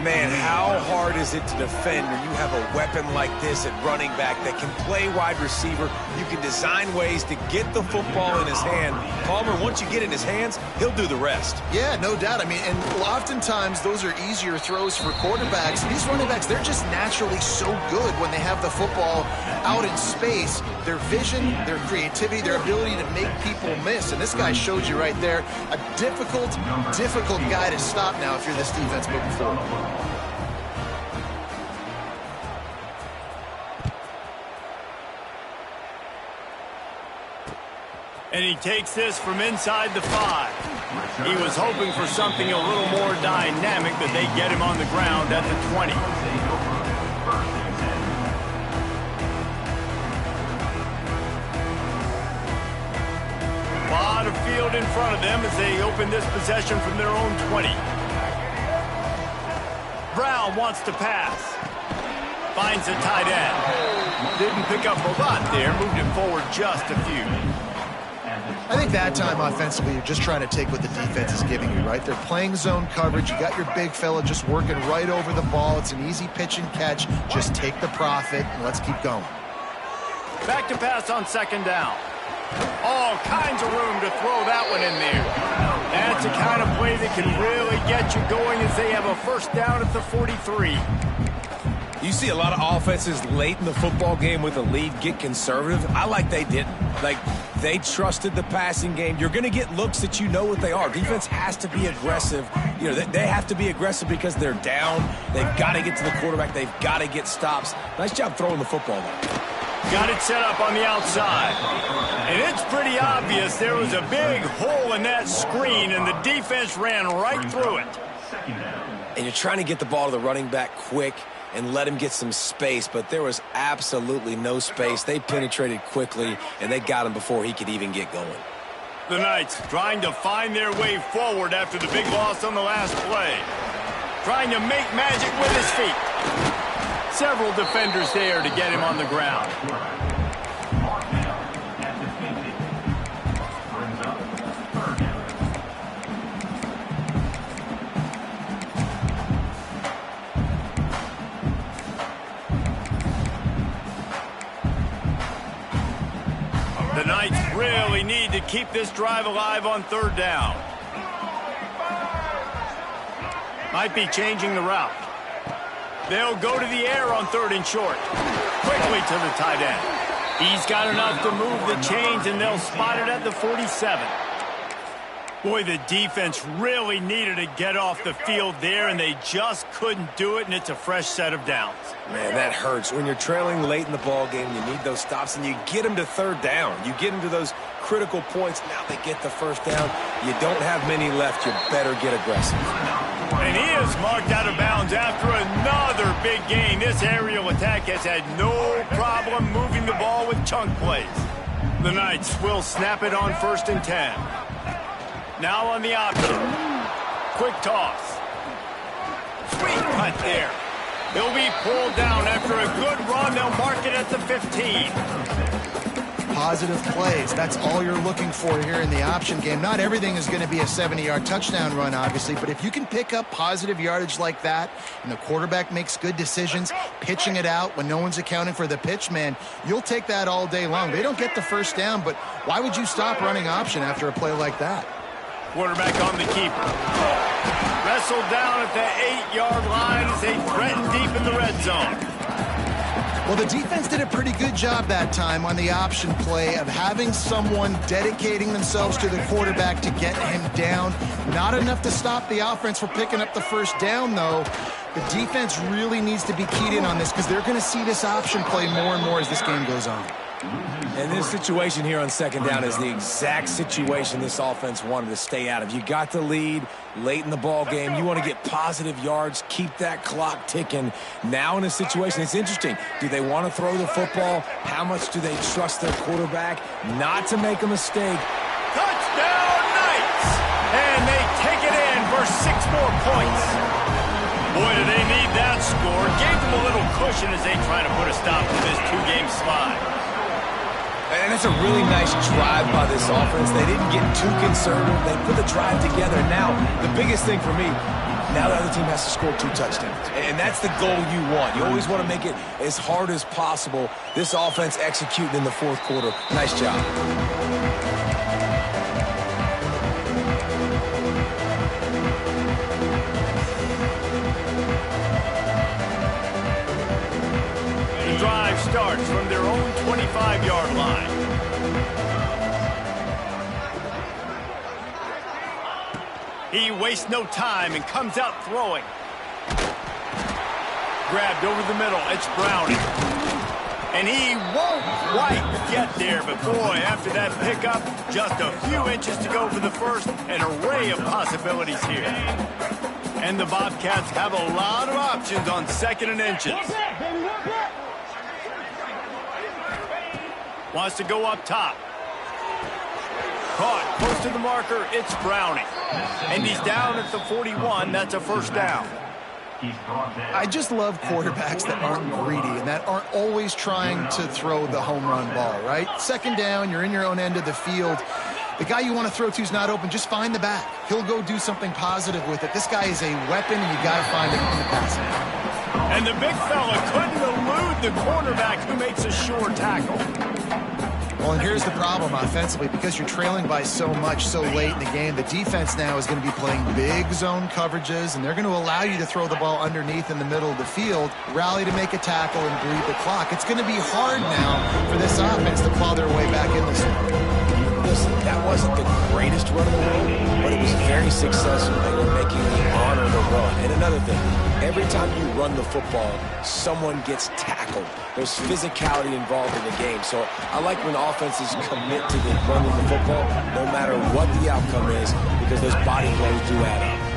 Man, how hard is it to defend when you have a weapon like this at running back that can play wide receiver? You can design ways to get the football in his hand. Palmer, once you get it in his hands, he'll do the rest. Yeah, no doubt. I mean, and oftentimes those are easier throws for quarterbacks. These running backs, they're just naturally so good when they have the football out in space. Their vision, their creativity, their ability to make people miss. And this guy showed you right there, a difficult guy to stop now if you're this defense moving forward. And he takes this from inside the 5. He was hoping for something a little more dynamic, but they get him on the ground at the 20. A lot of field in front of them as they open this possession from their own 20. Brown wants to pass. Finds a tight end. Didn't pick up a lot there, moved it forward just a few. I think that time offensively, you're just trying to take what the defense is giving you, right? They're playing zone coverage. You got your big fella just working right over the ball. It's an easy pitch and catch. Just take the profit and let's keep going. Back to pass on second down. All kinds of room to throw that one in there. That's the kind of play that can really get you going as they have a first down at the 43. You see a lot of offenses late in the football game with a lead get conservative. I like they didn't. Like, they trusted the passing game. You're going to get looks that you know what they are. Defense has to be aggressive. You know, they have to be aggressive because they're down. They've got to get to the quarterback. They've got to get stops. Nice job throwing the football there. Got it set up on the outside. And it's pretty obvious there was a big hole in that screen, and the defense ran right through it. And you're trying to get the ball to the running back quick and let him get some space, but there was absolutely no space. They penetrated quickly, and they got him before he could even get going. The Knights trying to find their way forward after the big loss on the last play. Trying to make magic with his feet. Several defenders there to get him on the ground. The Knights really need to keep this drive alive on third down. Might be changing the route. They'll go to the air on third and short. Quickly to the tight end. He's got enough to move the chains, and they'll spot it at the 47. Boy, the defense really needed to get off the field there, and they just couldn't do it, and it's a fresh set of downs. Man, that hurts. When you're trailing late in the ball game, you need those stops, and you get them to third down. You get them to those critical points. Now they get the first down. You don't have many left. You better get aggressive. And he is marked out of bounds after another big gain. This aerial attack has had no problem moving the ball with chunk plays. The Knights will snap it on 1st and 10. Now on the option. Quick toss. Sweet cut there. He'll be pulled down after a good run. They'll mark it at the 15. Positive plays. That's all you're looking for here in the option game. Not everything is going to be a 70-yard touchdown run, obviously, but if you can pick up positive yardage like that and the quarterback makes good decisions, pitching it out when no one's accounting for the pitch, man, you'll take that all day long. They don't get the first down, but why would you stop running option after a play like that? Quarterback on the keeper. Wrestled down at the 8-yard line as they threaten deep in the red zone. Well, the defense did a pretty good job that time on the option play of having someone dedicating themselves to the quarterback to get him down. Not enough to stop the offense from picking up the first down, though. The defense really needs to be keyed in on this because they're going to see this option play more and more as this game goes on. And this situation here on 2nd down is the exact situation this offense wanted to stay out of. You got the lead late in the ball game. You want to get positive yards, keep that clock ticking. Now in a situation, it's interesting. Do they want to throw the football? How much do they trust their quarterback not to make a mistake? Touchdown Knights! And they take it in for 6 more points. Boy, do they need that score. Gave them a little cushion as they try to put a stop to this 2-game slide. And it's a really nice drive by this offense. They didn't get too conservative. They put the drive together. Now, the biggest thing for me, now the other team has to score 2 touchdowns. And that's the goal you want. You always want to make it as hard as possible. This offense executing in the 4th quarter. Nice job. Starts from their own 25-yard line. He wastes no time and comes out throwing. Grabbed over the middle. It's Browning. And he won't quite get there, but boy, after that pickup, just a few inches to go for the first. An array of possibilities here. And the Bobcats have a lot of options on 2nd and inches. Wants to go up top. Caught close to the marker. It's Browning. And he's down at the 41. That's a 1st down. I just love quarterbacks that aren't greedy and that aren't always trying to throw the home run ball, right? 2nd down, you're in your own end of the field. The guy you want to throw to is not open. Just find the back. He'll go do something positive with it. This guy is a weapon, and you got to find him in the passing. And the big fella couldn't elude the cornerback who makes a sure tackle. Well, and here's the problem offensively. Because you're trailing by so much so late in the game, the defense now is going to be playing big zone coverages, and they're going to allow you to throw the ball underneath in the middle of the field, rally to make a tackle, and bleed the clock. It's going to be hard now for this offense to claw their way back in this one. Listen, that wasn't the greatest run in the world, but it was very successful. They were making the honor the run. And another thing, every time you run the football, someone gets tackled. There's physicality involved in the game. So I like when offenses commit to the running the football, no matter what the outcome is, because those body blows do add up.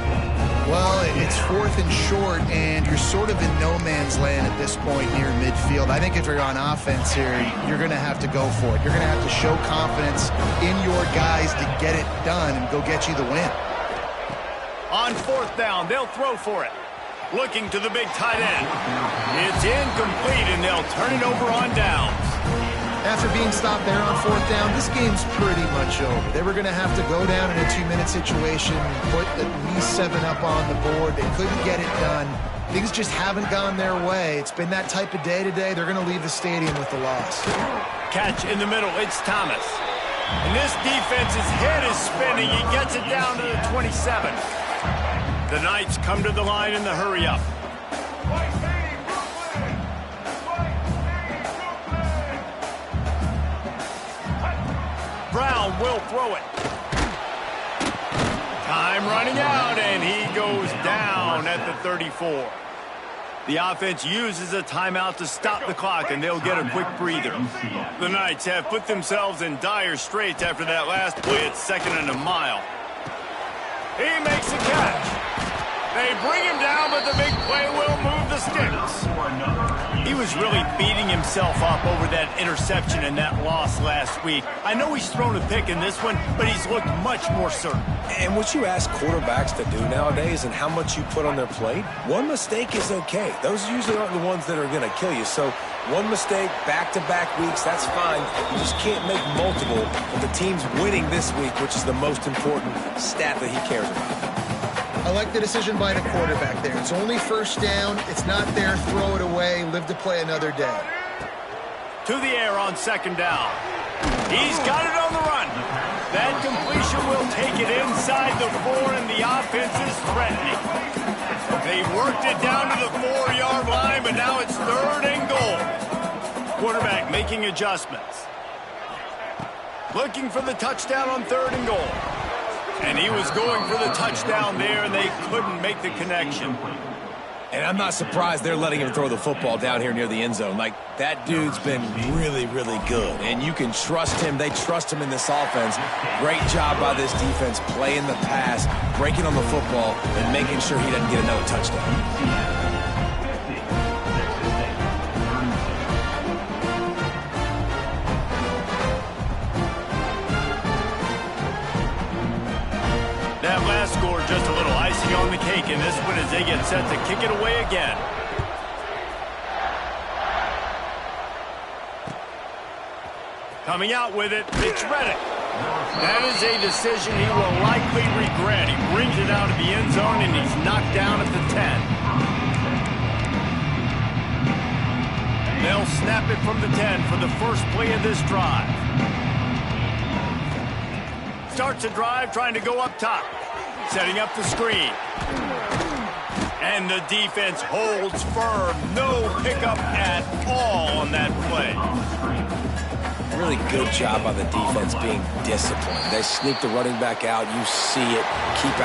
Well, it's 4th and short, and you're sort of in no man's land at this point near midfield. I think if you're on offense here, you're going to have to go for it. You're going to have to show confidence in your guys to get it done and go get you the win. On 4th down, they'll throw for it. Looking to the big tight end. It's incomplete, and they'll turn it over on downs. After being stopped there on 4th down, this game's pretty much over. They were going to have to go down in a 2-minute situation, put at least 7 up on the board. They couldn't get it done. Things just haven't gone their way. It's been that type of day today. They're going to leave the stadium with the loss. Catch in the middle. It's Thomas. And this defense's head is spinning. He gets it down to the 27. The Knights come to the line in the hurry-up. Brown will throw it. Time running out, and he goes down at the 34. The offense uses a timeout to stop the clock, and they'll get a quick breather. The Knights have put themselves in dire straits after that last play at 2nd and a mile. He makes a catch. They bring him down, but the big play will move the sticks. He was was really beating himself up over that interception and that loss last week. I know he's thrown a pick in this one, but he's looked much more certain. And what you ask quarterbacks to do nowadays and how much you put on their plate, one mistake is okay. Those usually aren't the ones that are going to kill you. So one mistake, back-to-back weeks, that's fine. You just can't make multiple. But the team's winning this week, which is the most important stat that he cares about. I like the decision by the quarterback there. It's only first down. It's not there. Throw it away. Live to play another day. To the air on second down. He's got it on the run. That completion will take it inside the 4, and the offense is threatening. They worked it down to the 4-yard line, but now it's 3rd and goal. Quarterback making adjustments. Looking for the touchdown on 3rd and goal. And he was going for the touchdown there, and they couldn't make the connection. And I'm not surprised they're letting him throw the football down here near the end zone. Like, that dude's been really, really good. And you can trust him. They trust him in this offense. Great job by this defense playing the pass, breaking on the football, and making sure he doesn't get another touchdown. That last score just a little icing on the cake in this one as they get set to kick it away again. Coming out with it, it's Reddick. That is a decision he will likely regret. He brings it out of the end zone and he's knocked down at the 10. They'll snap it from the 10 for the first play of this drive. Starts a drive trying to go up top. Setting up the screen. And the defense holds firm. No pickup at all on that play. Really good job by the defense being disciplined. They sneak the running back out. You see it. Keep out.